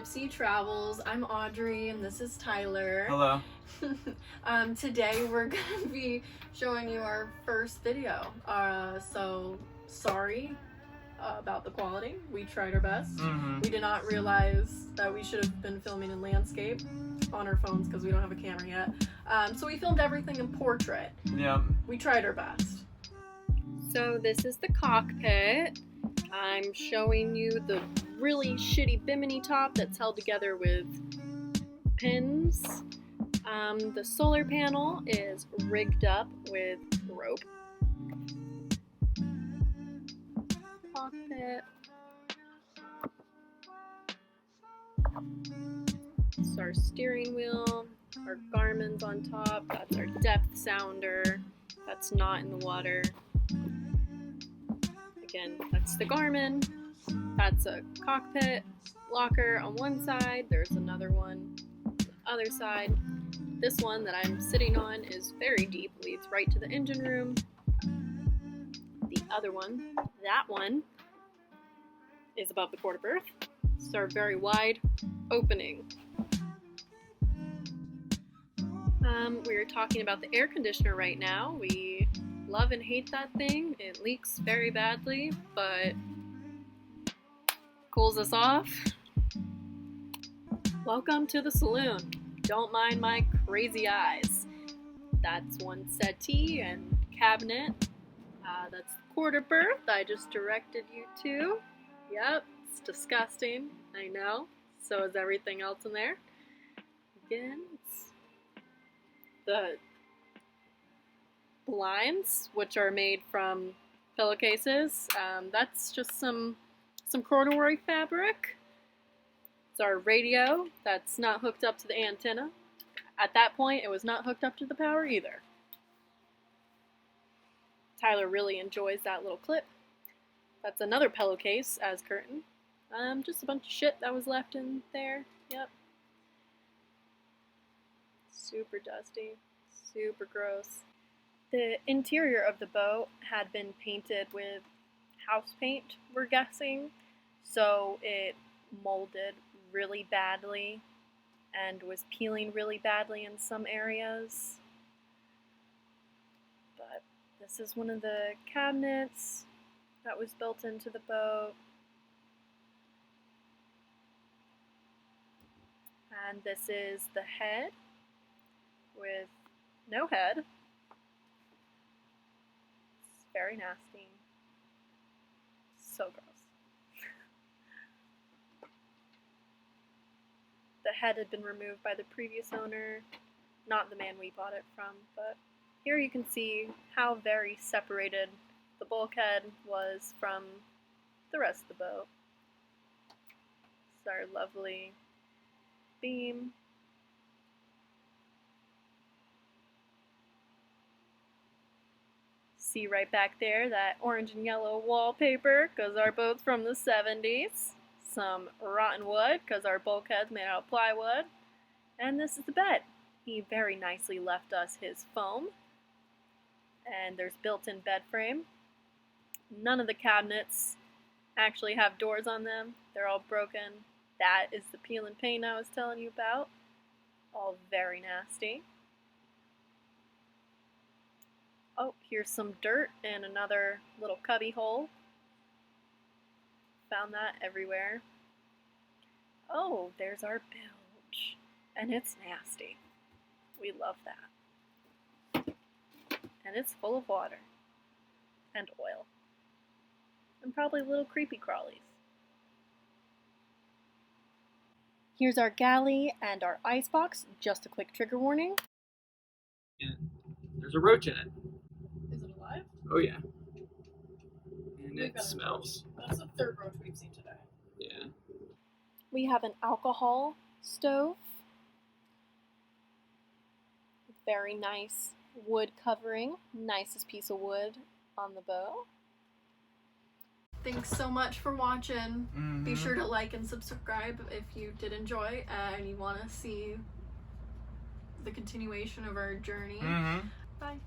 Gypsea Travels. I'm Audrey and this is Tyler. Hello. Today we're going to be showing you our first video. So sorry about the quality. We tried our best. We did not realize that we should have been filming in landscape on our phones because we don't have a camera yet. So we filmed everything in portrait. Yep. We tried our best. So this is the cockpit. I'm showing you the really shitty bimini top that's held together with pins. The solar panel is rigged up with rope. Cockpit. This is our steering wheel, our Garmin's on top, that's our depth sounder, that's not in the water. Again, that's the Garmin, that's a cockpit locker on one side, there's another one on the other side. This one that I'm sitting on is very deep, leads right to the engine room. The other one, that one, is above the quarter berth. It's our very wide opening. We're talking about the air conditioner right now. We love and hate that thing. It leaks very badly, but cools us off. Welcome to the saloon. Don't mind my crazy eyes. That's one settee and cabinet. That's the quarter berth I just directed you to. Yep, it's disgusting, I know. So is everything else in there. Again, it's the blinds, which are made from pillowcases. That's just some corduroy fabric. It's our radio that's not hooked up to the antenna. At that point, it was not hooked up to the power either. Tyler really enjoys that little clip. That's another pillowcase as curtain. Just a bunch of shit that was left in there. Yep. Super dusty. Super gross. The interior of the boat had been painted with house paint, we're guessing. So it molded really badly and was peeling really badly in some areas. But this is one of the cabinets that was built into the boat. And this is the head with no head. It's very nasty. So gross. The head had been removed by the previous owner, not the man we bought it from, but here you can see how very separated the bulkhead was from the rest of the boat. It's our lovely beam. See right back there that orange and yellow wallpaper because our boat's from the 70s. Some rotten wood because our bulkhead's made out of plywood. And this is the bed. He very nicely left us his foam. And there's built-in bed frame. None of the cabinets actually have doors on them. They're all broken. That is the peel and paint I was telling you about. All very nasty. Oh, here's some dirt in another little cubby hole. Found that everywhere. Oh, there's our bilge. And it's nasty. We love that. And it's full of water. And oil. And probably little creepy crawlies. Here's our galley and our icebox. Just a quick trigger warning. And there's a roach in it. Is it alive? Oh yeah. And We've it got a smells. roach. That's the third roach we've seen today. Yeah. We have an alcohol stove. Very nice wood covering. Nicest piece of wood on the boat. Thanks so much for watching. Be sure to like and subscribe if you did enjoy and you want to see the continuation of our journey. Bye.